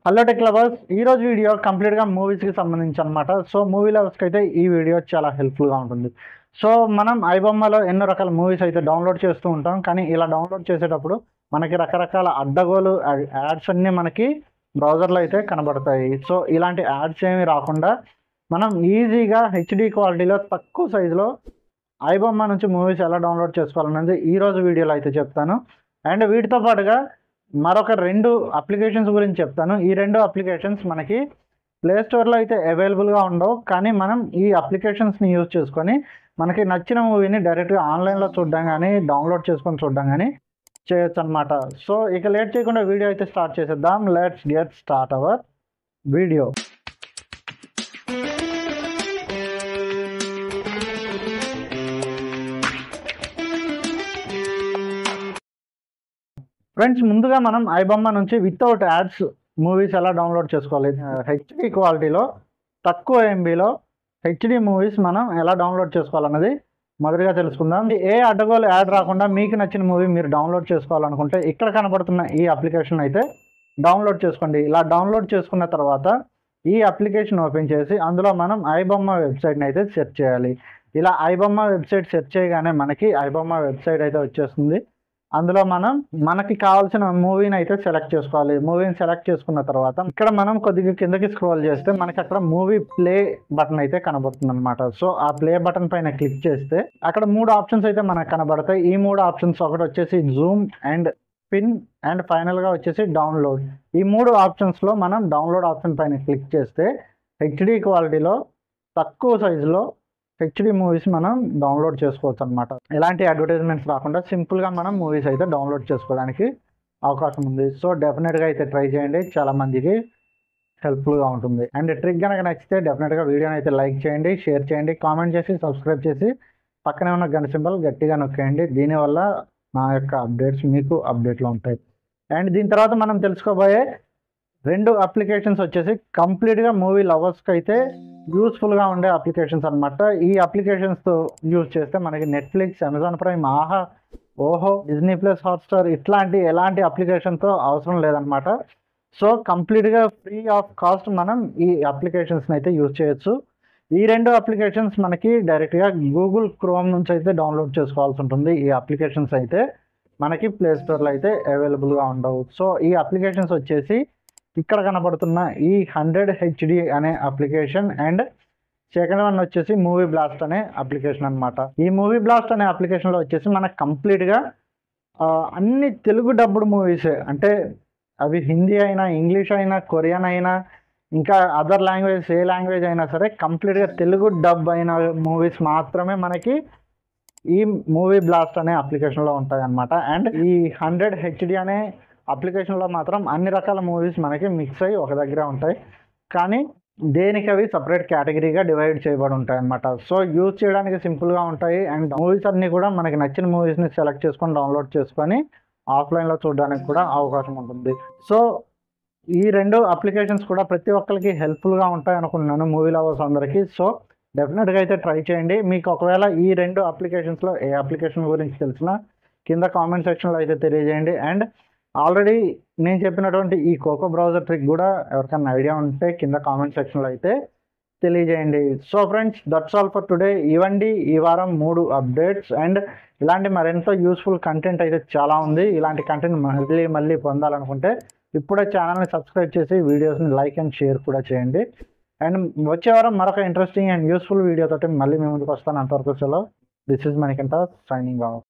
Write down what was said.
Hello tech lovers, ఈరోజు video కంప్లీట్గా మూవీస్కి సంబంధించి అనమాట. సో మూవీ లవర్స్కి అయితే ఈ వీడియో చాలా హెల్ప్ఫుల్గా ఉంటుంది. సో మనం ఐబొమ్మలో ఎన్నో రకాల మూవీస్ అయితే డౌన్లోడ్ చేస్తూ ఉంటాం. కానీ ఇలా డౌన్లోడ్ చేసేటప్పుడు మనకి రకరకాల అడ్డగోలు యాడ్స్ అన్నీ మనకి బ్రౌజర్లో అయితే కనబడతాయి. సో ఇలాంటి యాడ్స్ ఏమి రాకుండా మనం ఈజీగా హెచ్డి క్వాలిటీలో తక్కువ సైజులో ఐబొమ్మ నుంచి మూవీస్ ఎలా డౌన్లోడ్ చేసుకోవాలనేది ఈరోజు వీడియోలో అయితే చెప్తాను. అండ్ వీటితో పాటుగా మరొక 2 అప్లికేషన్స్ గురించి చెప్తాను. ఈ 2 అప్లికేషన్స్ మనకి ప్లే స్టోర్లో అయితే అవైలబుల్గా ఉండవు. కానీ మనం ఈ అప్లికేషన్స్ని యూజ్ చేసుకొని మనకి నచ్చిన మూవీని డైరెక్ట్గా ఆన్లైన్లో చూడడం కానీ డౌన్లోడ్ చేసుకొని చూడడం కానీ చేయొచ్చు అనమాట. సో ఇక లేట్ చేయకుండా వీడియో అయితే స్టార్ట్ చేసేద్దాం. Let's get start our video. Friends, ముందుగా మనం ఐబొమ్మ నుంచి వితౌట్ యాడ్స్ మూవీస్ ఎలా డౌన్లోడ్ చేసుకోవాలి, హెచ్డి క్వాలిటీలో తక్కువ ఎంబీలో హెచ్డి మూవీస్ మనం ఎలా డౌన్లోడ్ చేసుకోవాలన్నది మొదటిగా తెలుసుకుందాం. ఏ అడ్డగోలు యాడ్ రాకుండా మీకు నచ్చిన మూవీ మీరు డౌన్లోడ్ చేసుకోవాలనుకుంటే ఇక్కడ కనబడుతున్న ఈ అప్లికేషన్ అయితే డౌన్లోడ్ చేసుకోండి. ఇలా డౌన్లోడ్ చేసుకున్న తర్వాత ఈ అప్లికేషన్ ఓపెన్ చేసి అందులో మనం ఐబొమ్మ వెబ్సైట్ని అయితే సెర్చ్ చేయాలి. ఇలా ఐబొమ్మ వెబ్సైట్ సెర్చ్ చేయగానే మనకి ఐబొమ్మ వెబ్సైట్ అయితే వచ్చేస్తుంది. అందులో మనకి కావాల్సిన మూవీని అయితే సెలెక్ట్ చేసుకోవాలి. మూవీని సెలెక్ట్ చేసుకున్న తర్వాత ఇక్కడ మనం కొద్దిగా కిందకి స్క్రోల్ చేస్తే మనకి అక్కడ మూవీ ప్లే బటన్ అయితే కనబడుతుంది అనమాట. సో ఆ ప్లే బటన్ పైన క్లిక్ చేస్తే అక్కడ 3 ఆప్షన్స్ అయితే మనకు కనబడతాయి. ఈ 3 ఆప్షన్స్ ఒకటి వచ్చేసి జూమ్ అండ్ పిన్ అండ్ ఫైనల్గా వచ్చేసి డౌన్లోడ్. ఈ 3 ఆప్షన్స్లో మనం డౌన్లోడ్ ఆప్షన్ పైన క్లిక్ చేస్తే హెచ్డి క్వాలిటీలో తక్కువ సైజులో హెచ్డి మూవీస్ మనం డౌన్లోడ్ చేసుకోవచ్చు అనమాట. ఎలాంటి అడ్వర్టైజ్మెంట్స్ రాకుండా సింపుల్గా మనం మూవీస్ అయితే డౌన్లోడ్ చేసుకోవడానికి అవకాశం ఉంది. సో డెఫినెట్గా అయితే ట్రై చేయండి, చాలామందికి హెల్ప్ఫుల్గా ఉంటుంది. అండ్ ట్రిక్ కనుక నచ్చితే డెఫినెట్గా వీడియోని అయితే లైక్ చేయండి, షేర్ చేయండి, కామెంట్ చేసి సబ్స్క్రైబ్ చేసి పక్కనే ఉన్న గంట సింబల్ గట్టిగా నొక్కేయండి. దీనివల్ల నా యొక్క అప్డేట్స్ మీకు అప్డేట్లో ఉంటాయి. అండ్ దీని తర్వాత మనం తెలుసుకోబోయే 2 అప్లికేషన్స్ వచ్చేసి కంప్లీట్గా మూవీ లవర్స్కి అయితే యూస్ఫుల్గా ఉండే అప్లికేషన్స్ అనమాట. ఈ అప్లికేషన్స్తో యూజ్ చేస్తే మనకి నెట్ఫ్లిక్స్, అమెజాన్ ప్రైమ్, ఆహా, ఓహో, డిజ్నీ ప్లస్, హాట్స్టార్ ఇట్లాంటి ఎలాంటి అప్లికేషన్తో అవసరం లేదనమాట. సో కంప్లీట్గా ఫ్రీ ఆఫ్ కాస్ట్ మనం ఈ అప్లికేషన్స్ని అయితే యూజ్ చేయొచ్చు. ఈ 2 అప్లికేషన్స్ మనకి డైరెక్ట్గా గూగుల్ క్రోమ్ నుంచి అయితే డౌన్లోడ్ చేసుకోవాల్సి ఉంటుంది. ఈ అప్లికేషన్స్ అయితే మనకి ప్లే స్టోర్లో అయితే అవైలబుల్గా ఉండవు. సో ఈ అప్లికేషన్స్ వచ్చేసి ఇక్కడ కనబడుతున్న ఈ 100HD అనే అప్లికేషన్ అండ్ సెకండ్ వన్ వచ్చేసి మూవీ బ్లాస్ట్ అనే అప్లికేషన్ అనమాట. ఈ మూవీ బ్లాస్ట్ అనే అప్లికేషన్లో వచ్చేసి మనకు కంప్లీట్గా అన్ని తెలుగు డబ్బుడ్ మూవీసే, అంటే అవి హిందీ అయినా, ఇంగ్లీష్ అయినా, కొరియన్ అయినా, ఇంకా అదర్ లాంగ్వేజ్ ఏ లాంగ్వేజ్ అయినా సరే కంప్లీట్గా తెలుగు డబ్ అయిన మూవీస్ మాత్రమే మనకి ఈ మూవీ బ్లాస్ట్ అనే అప్లికేషన్లో ఉంటాయి అన్నమాట. అండ్ ఈ 100HD అనే అప్లికేషన్లో మాత్రం అన్ని రకాల మూవీస్ మనకి మిక్స్ అయ్యి ఒక దగ్గర ఉంటాయి. కానీ దేనికి అవి సపరేట్ కేటగిరీగా డివైడ్ చేయబడి ఉంటాయి అన్నమాట. సో యూజ్ చేయడానికి సింపుల్గా ఉంటాయి. అండ్ మూవీస్ అన్నీ కూడా మనకి నచ్చిన మూవీస్ని సెలెక్ట్ చేసుకొని డౌన్లోడ్ చేసుకొని ఆఫ్లైన్లో చూడడానికి కూడా అవకాశం ఉంటుంది. సో ఈ 2 అప్లికేషన్స్ కూడా ప్రతి ఒక్కరికి హెల్ప్ఫుల్గా ఉంటాయి అనుకుంటున్నాను, మూవీ లవర్స్ అందరికీ. సో డెఫినెట్గా అయితే ట్రై చేయండి. మీకు ఒకవేళ ఈ 2 అప్లికేషన్స్లో ఏ అప్లికేషన్ గురించి తెలిసినా కింద కామెంట్ సెక్షన్లో అయితే తెలియజేయండి. అండ్ ఆల్రెడీ నేను చెప్పినటువంటి ఈ కోకో బ్రౌజర్ ట్రిక్ కూడా ఎవరికైనా ఐడియా ఉంటే కింద కామెంట్ సెక్షన్లో అయితే తెలియజేయండి. So friends, that's all for today. ఇవ్వండి ఈ వారం 3 అప్డేట్స్. అండ్ ఇలాంటి మరెంతో యూస్ఫుల్ కంటెంట్ అయితే చాలా ఉంది. ఇలాంటి కంటెంట్ మళ్ళీ పొందాలనుకుంటే ఇప్పుడే ఛానల్ని సబ్స్క్రైబ్ చేసి వీడియోస్ని లైక్ అండ్ షేర్ కూడా చేయండి. అండ్ వచ్చే వారం మరొక ఇంట్రెస్టింగ్ అండ్ యూస్ఫుల్ వీడియోతో మళ్ళీ మీ ముందుకు వస్తాను. అంతవరకు సెలవు. This is Manikanta signing off.